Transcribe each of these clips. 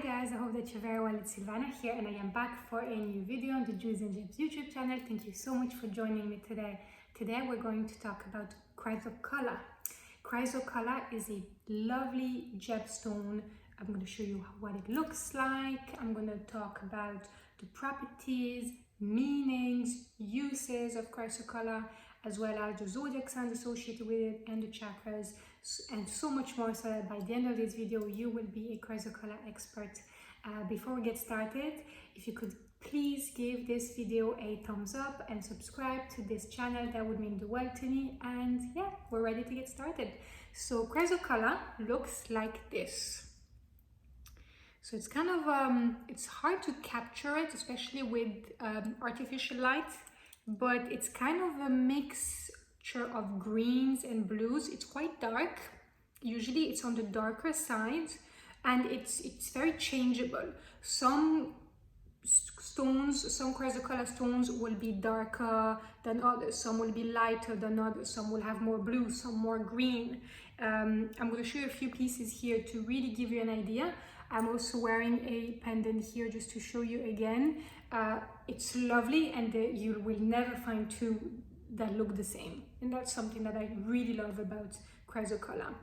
guys, I hope that you're very well. It's Sylvana here and I am back for a new video on the J&G YouTube channel. Thank you so much for joining me today. Today we're going to talk about CHRYSOCOLLA. CHRYSOCOLLA is a lovely gemstone. I'm going to show you what it looks like. I'm going to talk about the properties, meanings, uses of CHRYSOCOLLA, as well as the zodiac signs associated with it and the chakras, and so much more, so that by the end of this video you will be a CHRYSOCOLLA expert. Before we get started, if you could please give this video a thumbs up and subscribe to this channel, that would mean the world to me. And yeah, we're ready to get started. So CHRYSOCOLLA looks like this. So it's kind of it's hard to capture it, especially with artificial light, but it's kind of a mixture of greens and blues. It's quite dark. Usually it's on the darker side, and it's very changeable. Some stones, some CHRYSOCOLLA stones will be darker than others, some will be lighter than others, some will have more blue, some more green. I'm going to show you a few pieces here to really give you an idea. I'm also wearing a pendant here just to show you again. It's lovely, and you will never find two that look the same, and that's something that I really love about CHRYSOCOLLA.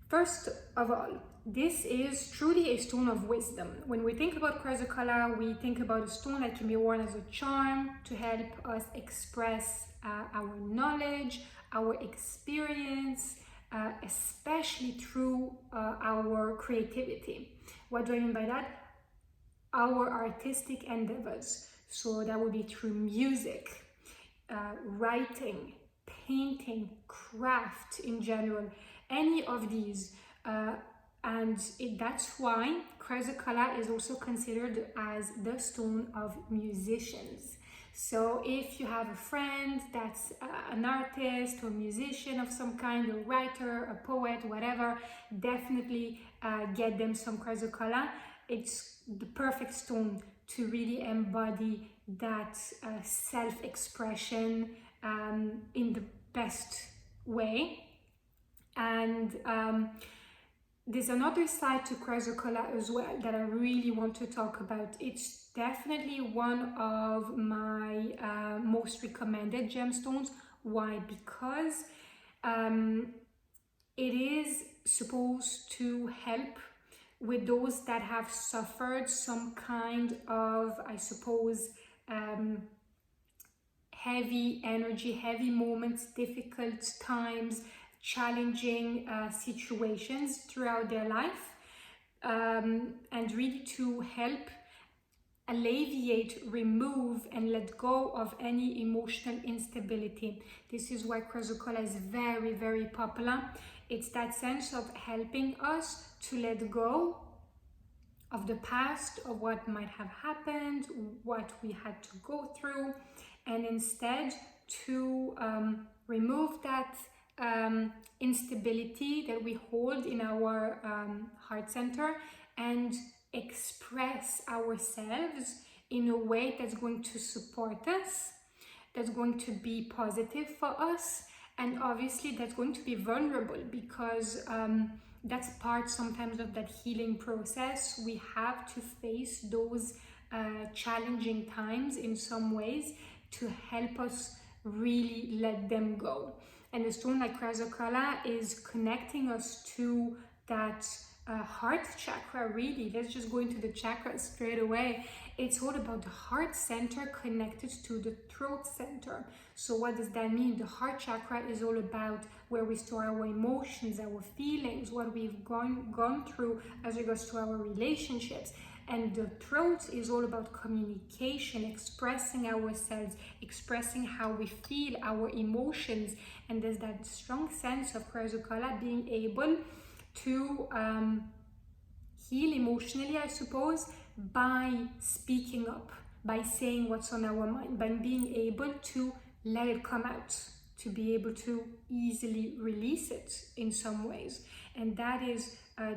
First of all, this is truly a stone of wisdom. When we think about CHRYSOCOLLA, we think about a stone that can be worn as a charm to help us express our knowledge, our experience, especially through our creativity. What do I mean by that? Our artistic endeavors. So that would be through music, writing, painting, craft in general, any of these. That's why CHRYSOCOLLA is also considered as the stone of musicians. So if you have a friend that's an artist or musician of some kind, a writer, a poet, whatever, definitely get them some CHRYSOCOLLA. It's the perfect stone to really embody that self-expression in the best way. And there's another side to CHRYSOCOLLA as well that I really want to talk about. It's definitely one of my most recommended gemstones. Why? Because it is supposed to help with those that have suffered some kind of, I suppose, heavy energy, heavy moments, difficult times, challenging situations throughout their life, and really to help alleviate, remove, and let go of any emotional instability. This is why CHRYSOCOLLA is very, very popular. It's that sense of helping us to let go of the past, of what might have happened, what we had to go through, and instead to remove that instability that we hold in our heart center and express ourselves in a way that's going to support us, that's going to be positive for us, and obviously that's going to be vulnerable, because that's part sometimes of that healing process. We have to face those challenging times in some ways to help us really let them go. And a stone like CHRYSOCOLLA is connecting us to that heart chakra, really. Let's just go into the chakras straight away. It's all about the heart center connected to the throat center. So what does that mean? The heart chakra is all about where we store our emotions, our feelings, what we've gone through as regards to our relationships. And the throat is all about communication, expressing ourselves, expressing how we feel, our emotions. And there's that strong sense of CHRYSOCOLLA being able to heal emotionally, I suppose, by speaking up, by saying what's on our mind, by being able to let it come out, to be able to easily release it in some ways. And that is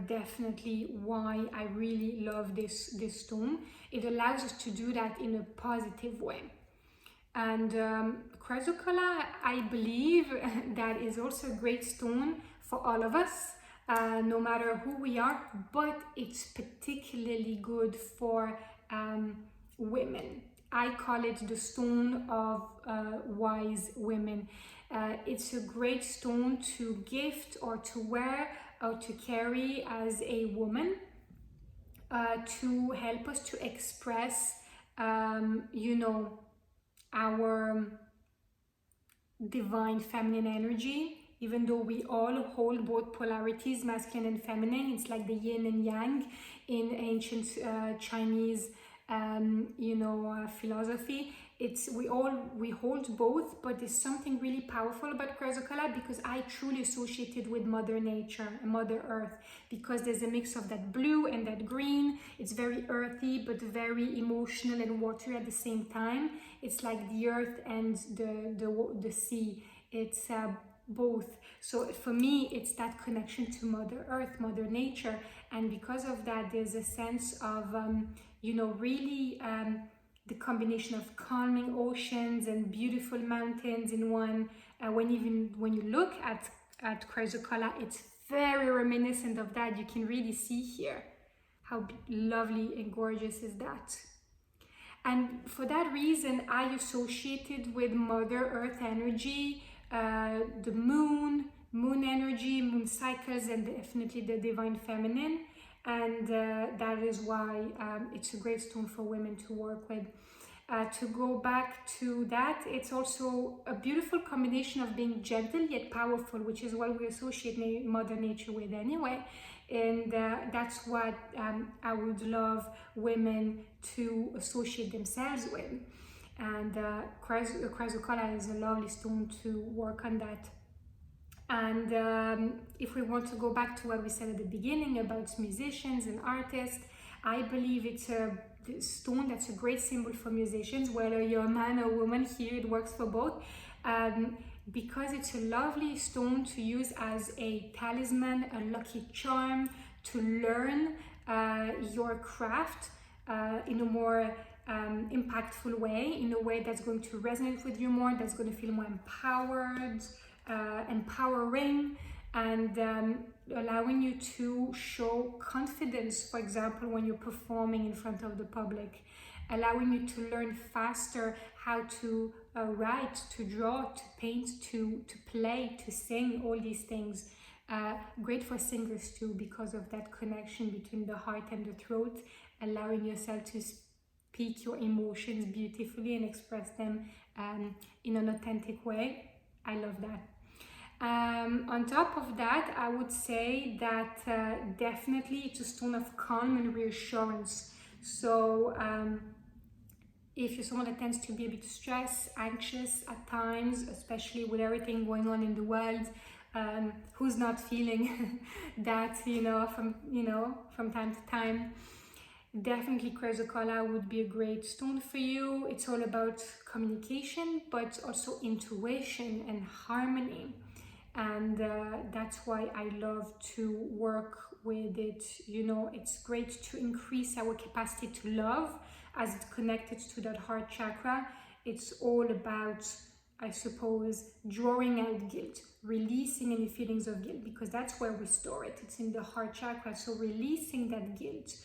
definitely why I really love this stone. It allows us to do that in a positive way. And CHRYSOCOLLA, I believe that is also a great stone for all of us. no matter who we are, but it's particularly good for women. I call it the stone of wise women. It's a great stone to gift or to wear or to carry as a woman, to help us to express, you know, our divine feminine energy. Even though we all hold both polarities, masculine and feminine, it's like the yin and yang in ancient Chinese, you know, philosophy. We hold both, but there's something really powerful about CHRYSOCOLLA because I truly associate it with Mother Nature, Mother Earth, because there's a mix of that blue and that green. It's very earthy, but very emotional and watery at the same time. It's like the earth and the sea. It's both. So for me, it's that connection to Mother Earth, Mother Nature, and because of that, there's a sense of you know, really the combination of calming oceans and beautiful mountains in one. When you look at CHRYSOCOLLA, it's very reminiscent of that. You can really see here how lovely and gorgeous is that. And for that reason, I associated with Mother Earth energy, the moon energy, moon cycles, and definitely the divine feminine. And that is why it's a great stone for women to work with. To go back to that, it's also a beautiful combination of being gentle yet powerful, which is what we associate Mother Nature with anyway. And that's what I would love women to associate themselves with. And CHRYSOCOLLA is a lovely stone to work on that. And if we want to go back to what we said at the beginning about musicians and artists, I believe it's a stone that's a great symbol for musicians, whether you're a man or woman. Here it works for both, because it's a lovely stone to use as a talisman, a lucky charm, to learn your craft in a more impactful way, in a way that's going to resonate with you more, that's going to feel more empowered, empowering, and allowing you to show confidence, for example, when you're performing in front of the public, allowing you to learn faster how to write, to draw, to paint, to play, to sing, all these things. Great for singers too, because of that connection between the heart and the throat, allowing yourself to speak your emotions beautifully and express them in an authentic way. I love that. On top of that, I would say that definitely it's a stone of calm and reassurance. So if you're someone that tends to be a bit stressed, anxious at times, especially with everything going on in the world, who's not feeling that, from time to time, definitely CHRYSOCOLLA would be a great stone for you. It's all about communication, but also intuition and harmony. And that's why I love to work with it. It's great to increase our capacity to love, as it's connected to that heart chakra. It's all about, I suppose, drawing out guilt, releasing any feelings of guilt, because that's where we store it. It's in the heart chakra. So releasing that guilt,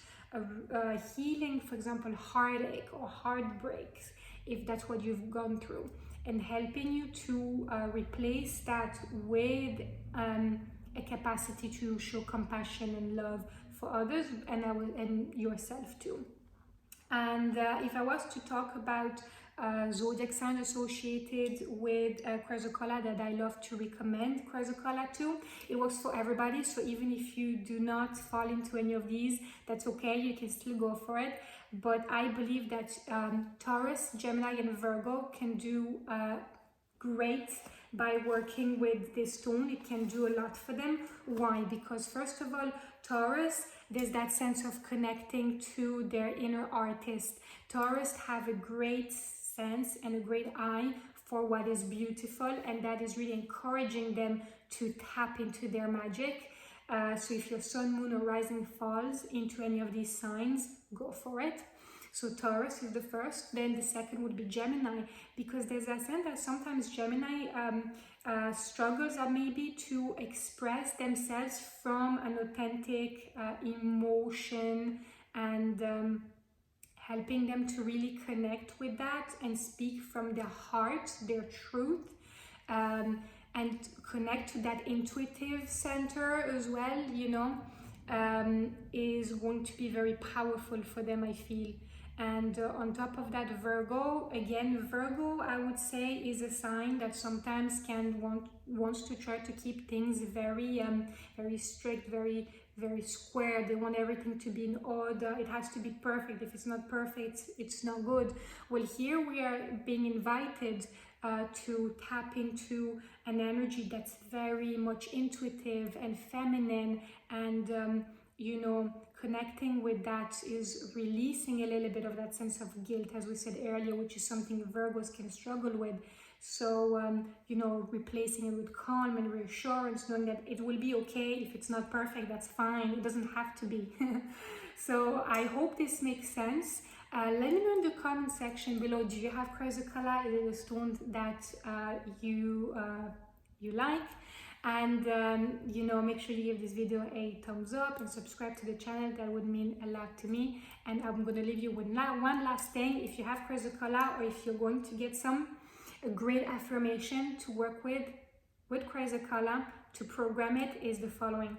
healing, for example, heartache or heartbreaks, if that's what you've gone through, and helping you to replace that with a capacity to show compassion and love for others and yourself too. And if I was to talk about zodiac signs associated with CHRYSOCOLLA that I love to recommend CHRYSOCOLLA to, it works for everybody. So even if you do not fall into any of these, that's okay, you can still go for it. But I believe that Taurus, Gemini, and Virgo can do great by working with this stone. It can do a lot for them. Why? Because first of all, Taurus, there's that sense of connecting to their inner artist. Taurus have a great sense and a great eye for what is beautiful, and that is really encouraging them to tap into their magic. So if your sun, moon, or rising falls into any of these signs, go for it. So Taurus is the first, then the second would be Gemini, because there's a sense that sometimes Gemini struggles maybe to express themselves from an authentic emotion, and helping them to really connect with that and speak from their heart, their truth, and connect to that intuitive center as well, you know, is going to be very powerful for them, I feel. And on top of that, Virgo, again, Virgo, I would say, is a sign that sometimes wants to try to keep things very very strict, very square. They want everything to be in order. It has to be perfect. If it's not perfect, it's not good. Well, here we are being invited to tap into an energy that's very much intuitive and feminine, and you know, connecting with that is releasing a little bit of that sense of guilt, as we said earlier, which is something Virgos can struggle with. So, you know, replacing it with calm and reassurance, knowing that it will be okay. If it's not perfect, that's fine. It doesn't have to be. So I hope this makes sense. Let me know in the comment section below, do you have CHRYSOCOLLA? Is it a stone that you like? And you know, make sure you give this video a thumbs up and subscribe to the channel. That would mean a lot to me. And I'm going to leave you with one last thing. If you have CHRYSOCOLLA, or if you're going to get a great affirmation to work with CHRYSOCOLLA, to program it, is the following: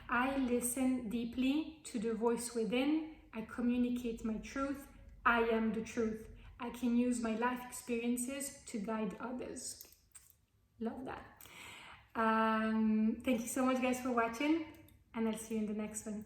I listen deeply to the voice within. I communicate my truth. I am the truth. I can use my life experiences to guide others. Love that. Thank you so much, guys, for watching, and I'll see you in the next one.